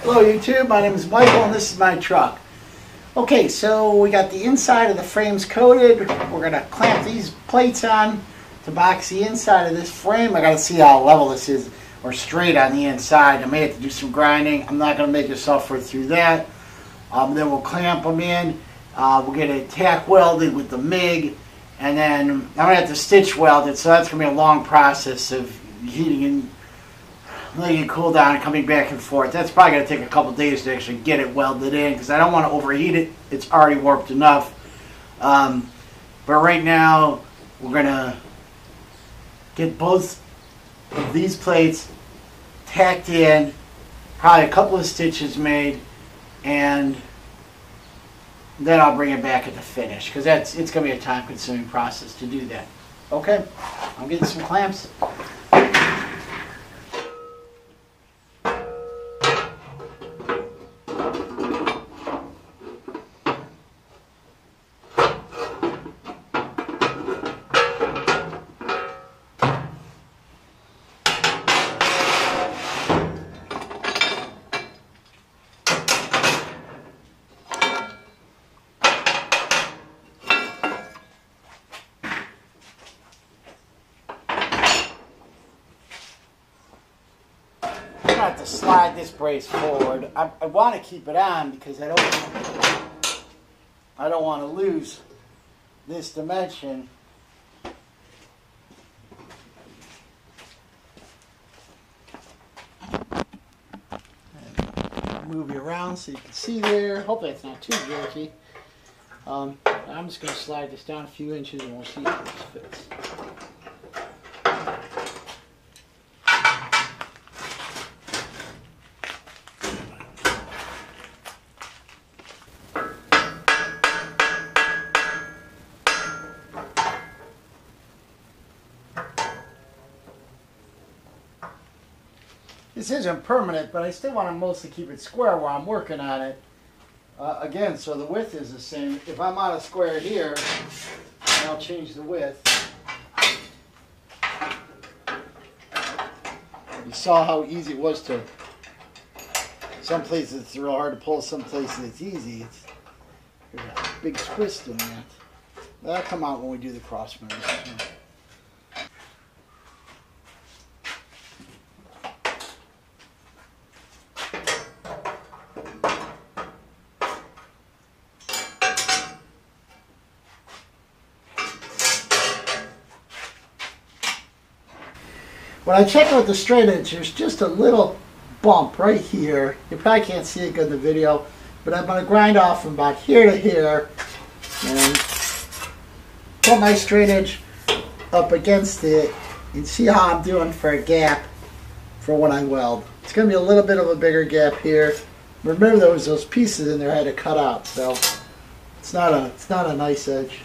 Hello YouTube, my name is Michael and this is my truck. Okay, so we got the inside of the frames coated. We're going to clamp these plates on to box the inside of this frame. I got to see how level this is or straight on the inside. I may have to do some grinding. I'm not going to make it suffer through that. Then we'll clamp them in. We'll get it tack welded with the MIG, and then I'm going to have to stitch weld it, so that's going to be a long process of heating and letting it cool down and coming back and forth. That's probably going to take a couple days to actually get it welded in because I don't want to overheat it. It's already warped enough. But right now we're going to get both of these plates tacked in, probably a couple of stitches made, and then I'll bring it back at the finish because it's going to be a time-consuming process to do that. Okay, I'm getting some clamps. I have to slide this brace forward. I want to keep it on because I don't want to lose this dimension. And move you around so you can see there. Hopefully it's not too jerky. I'm just going to slide this down a few inches and we'll see if this fits. This isn't permanent, but I still want to mostly keep it square while I'm working on it. Again, so the width is the same. If I'm out of square here, I'll change the width. You saw how easy it was to... Some places it's real hard to pull, some places it's easy. There's a big twist in that. That'll come out when we do the cross members. When I check out the straight edge, there's just a little bump right here. You probably can't see it good in the video, but I'm going to grind off from about here to here and put my straight edge up against it and see how I'm doing for a gap for when I weld. It's going to be a little bit of a bigger gap here. Remember there was those pieces in there I had to cut out, so it's not a nice edge.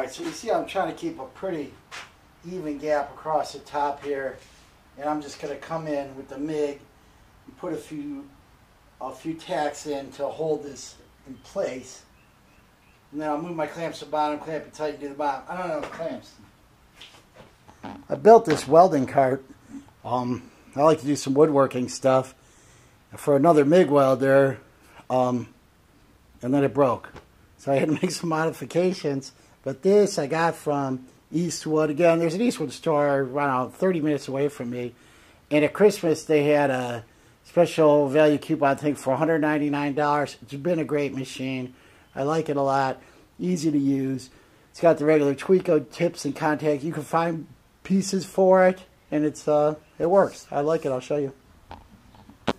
Alright, so you see I'm trying to keep a pretty even gap across the top here. And I'm just going to come in with the MIG and put a few tacks in to hold this in place. And then I'll move my clamps to the bottom, clamp it tight, do the bottom. I don't know, clamps. I built this welding cart. I like to do some woodworking stuff for another MIG welder, and then it broke. So I had to make some modifications. But this I got from Eastwood. Again, there's an Eastwood store around 30 minutes away from me. And at Christmas they had a special value coupon thing for $199. It's been a great machine. I like it a lot. Easy to use. It's got the regular Tweako tips and contacts. You can find pieces for it, and it works. I like it. I'll show you. I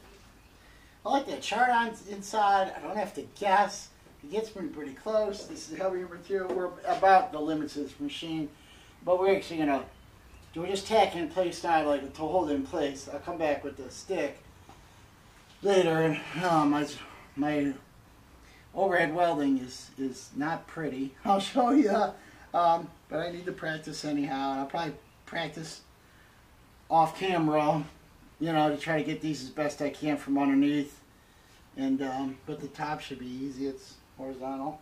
like that chart on inside. I don't have to guess. It gets me pretty close. This is heavier material. We're about the limits of this machine, but we're actually gonna do just tack it in place now, like to hold it in place. I'll come back with the stick later. My overhead welding is not pretty. I'll show you, but I need to practice anyhow. And I'll probably practice off camera, you know, to try to get these as best I can from underneath. And but the top should be easy. It's horizontal.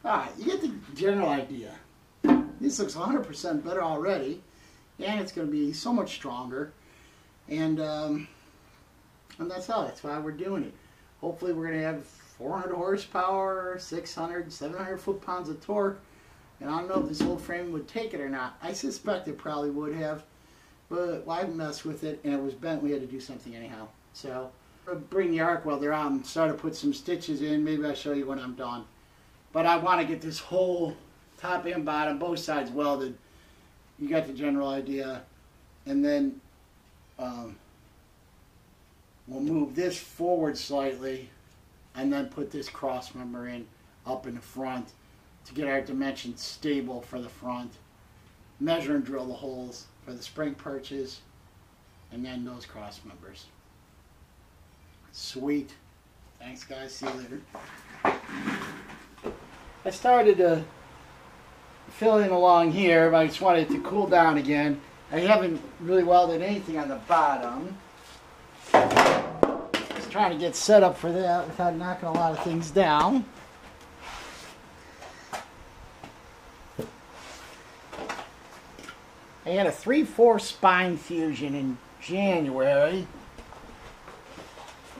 Alright, you get the general idea. This looks 100% better already, and it's going to be so much stronger. And that's all. That's why we're doing it. Hopefully we're going to have 400 horsepower, 600, 700 foot-pounds of torque. And I don't know if this old frame would take it or not. I suspect it probably would have. But why mess with it? And it was bent. We had to do something anyhow. So I'll bring the arc welder out and start to put some stitches in. Maybe I'll show you when I'm done. But I want to get this whole top and bottom, both sides welded. you got the general idea. And then we'll move this forward slightly and then put this cross member in up in the front to get our dimensions stable for the front. Measure and drill the holes for the spring perches and then those cross members. Sweet. Thanks guys, see you later. I started to fill in along here, but I just wanted it to cool down again. I haven't really welded anything on the bottom. Just trying to get set up for that without knocking a lot of things down. I had a 3/4 spine fusion in January.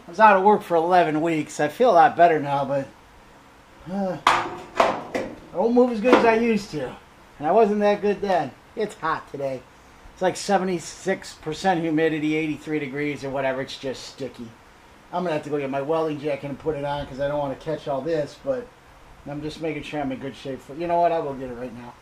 I was out of work for 11 weeks. I feel a lot better now, but I don't move as good as I used to. And I wasn't that good then. It's hot today. It's like 76% humidity, 83 degrees or whatever. It's just sticky. I'm going to have to go get my welding jacket and put it on because I don't want to catch all this, but I'm just making sure I'm in good shape. You know what? I'll go get it right now.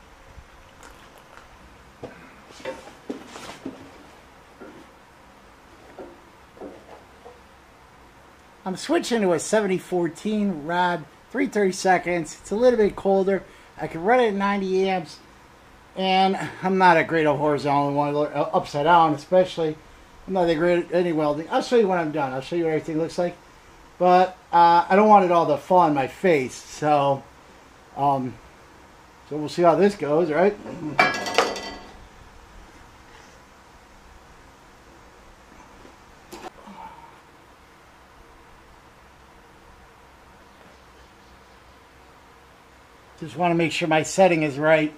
I'm switching to a 7014 rod, 3/32. It's a little bit colder. I can run it at 90 amps, and I'm not a great at horizontal one, upside down especially. I'm not that great at any welding. I'll show you when I'm done. I'll show you what everything looks like. But I don't want it all to fall on my face, so we'll see how this goes, right? Just want to make sure my setting is right.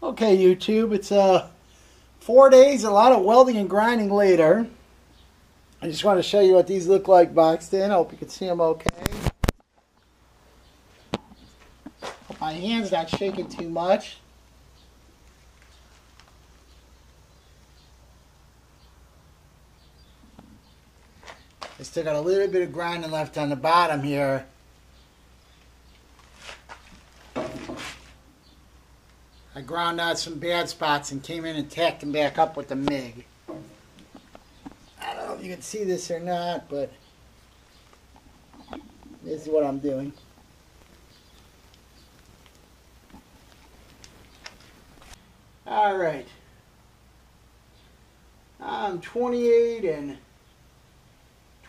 Okay, YouTube, it's 4 days, a lot of welding and grinding later. I just want to show you what these look like boxed in. I hope you can see them okay. Hope my my hand's not shaking too much. I still got a little bit of grinding left on the bottom here. I ground out some bad spots and came in and tacked them back up with the MIG. I don't know if you can see this or not, but this is what I'm doing. All right. I'm 28 and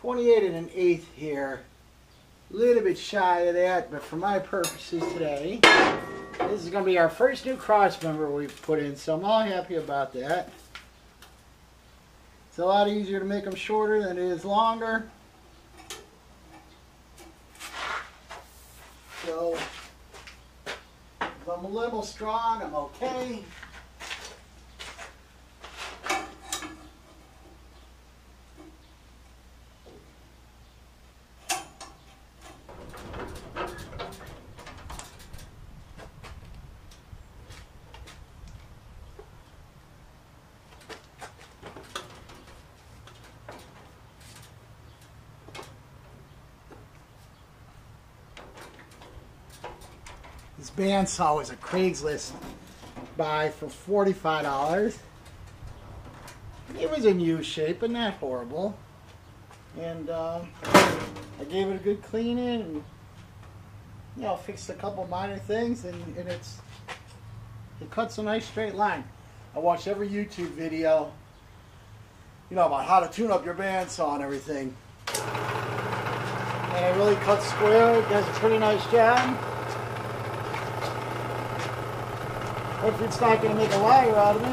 an eighth here. A little bit shy of that, but for my purposes today, this is going to be our first new cross member we've put in, so I'm all happy about that. It's a lot easier to make them shorter than it is longer. So, if I'm a little strong, I'm okay. This bandsaw was a Craigslist buy for $45. It was in U-shape, but not horrible. And I gave it a good cleaning and, you know, fixed a couple minor things, and it cuts a nice straight line. I watched every YouTube video, you know, about how to tune up your bandsaw and everything. And it really cuts square. It does a pretty nice job. If it's not going to make a liar out of me.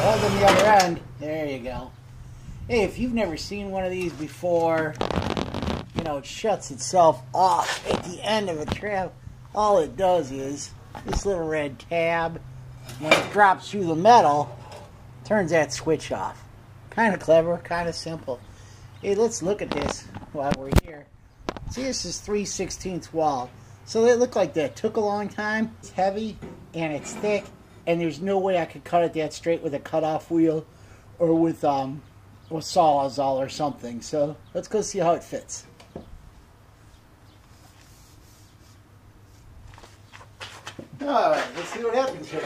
Holding the other end. There you go. Hey, if you've never seen one of these before, you know, it shuts itself off at the end of a trap. All it does is this little red tab, when it drops through the metal, turns that switch off. Kind of clever, kind of simple. Hey, let's look at this while we're here. See, this is 3/16 wall. So they look like that took a long time. It's heavy and it's thick, and there's no way I could cut it that straight with a cutoff wheel or with Sawzall or something. So let's go see how it fits. All right, let's see what happens here.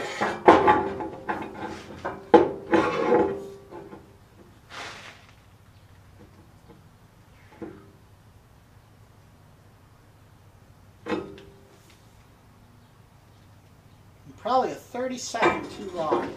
Probably a 30-second too long.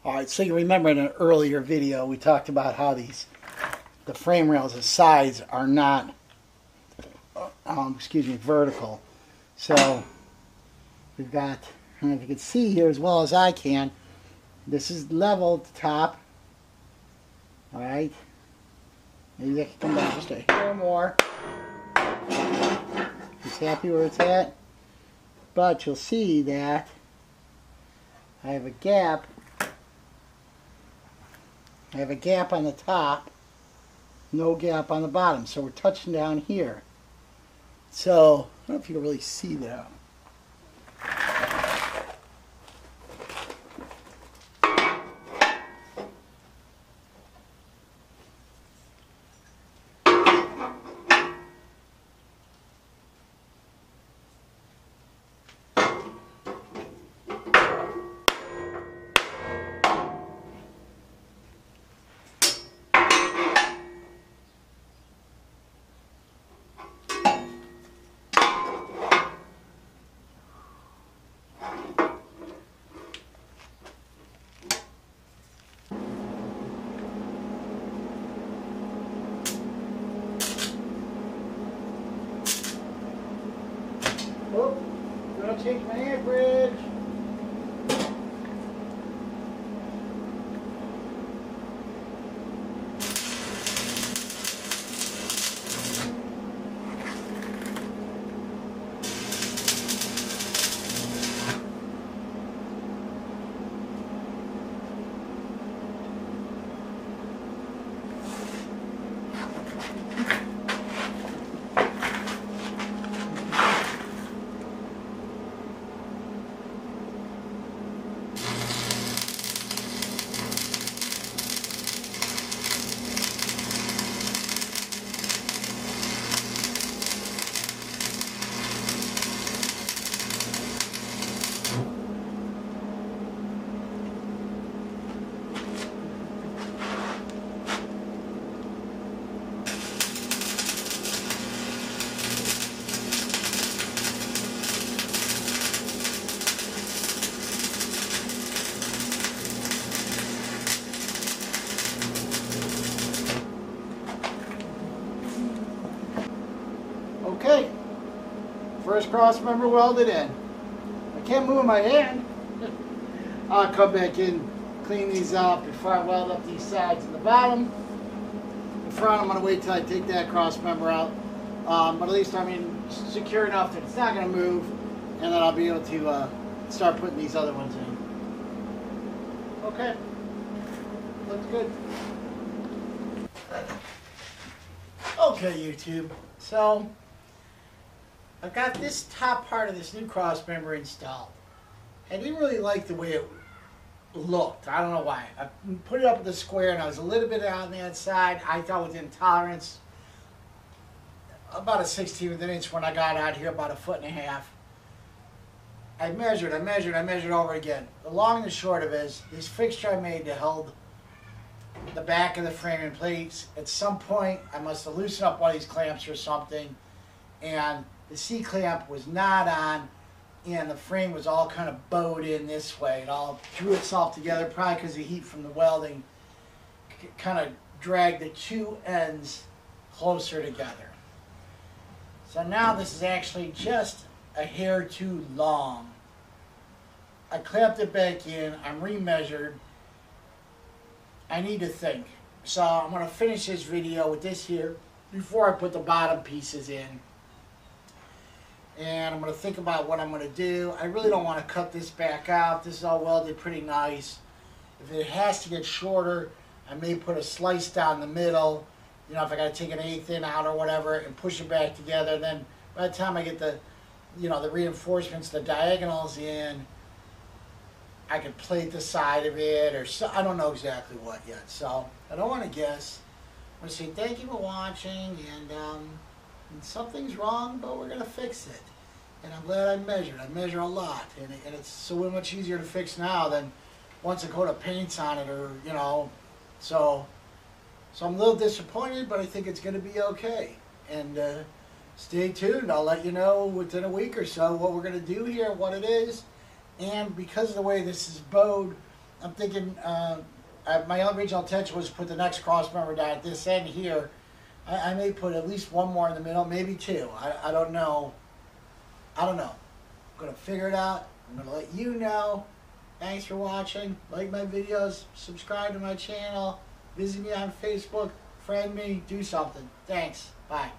Alright, so you remember in an earlier video we talked about how the frame rails, the sides are not vertical. So we've got, I don't know if you can see here as well as I can, this is level at the top. Alright, maybe I can come down just a hair more. Just happy where it's at. But you'll see that I have a gap. I have a gap on the top, no gap on the bottom. So we're touching down here. So I don't know if you can really see that. Oh, gonna change my amperage. Okay, first cross member welded in. I can't move my hand. I'll come back in, clean these up before I weld up these sides and the bottom. The front, I'm going to wait till I take that cross member out. But at least secure enough that it's not going to move, and then I'll be able to start putting these other ones in. Okay, looks good. Okay, YouTube. So I've got this top part of this new cross member installed. I didn't really like the way it looked. I don't know why. I put it up with the square and I was a little bit on the outside. I thought within tolerance, about a 1/16 of an inch when I got out here, about 1.5 feet. I measured over again. The long and the short of it is, this fixture I made that held the back of the frame in place, at some point I must have loosened up one of these clamps or something, and the C-clamp was not on, and the frame was all kind of bowed in this way. It all drew itself together, probably because the heat from the welding kind of dragged the two ends closer together. So now this is actually just a hair too long. I clamped it back in, I'm remeasured. I need to think. So I'm going to finish this video with this here before I put the bottom pieces in. And I'm going to think about what I'm going to do. I really don't want to cut this back out. This is all welded pretty nice. If it has to get shorter, I may put a slice down the middle. You know, if I got to take an 1/8 in out or whatever and push it back together. Then by the time I get the, the reinforcements, the diagonals in, I could plate the side of it, or so, I don't know exactly what yet. So I don't want to guess. I'm going to say thank you for watching, and something's wrong, but we're going to fix it. And I'm glad I measured. I measure a lot, and it's so much easier to fix now than once a coat of paint's on it, or So I'm a little disappointed, but I think it's going to be okay. And stay tuned. I'll let you know within a week or so what we're going to do here, what it is. And because of the way this is bowed, I'm thinking my original intention was to put the next cross member down at this end here. I may put at least one more in the middle, maybe two. I don't know. I don't know. I'm going to figure it out. I'm going to let you know. Thanks for watching. Like my videos. Subscribe to my channel. Visit me on Facebook. Friend me. Do something. Thanks. Bye.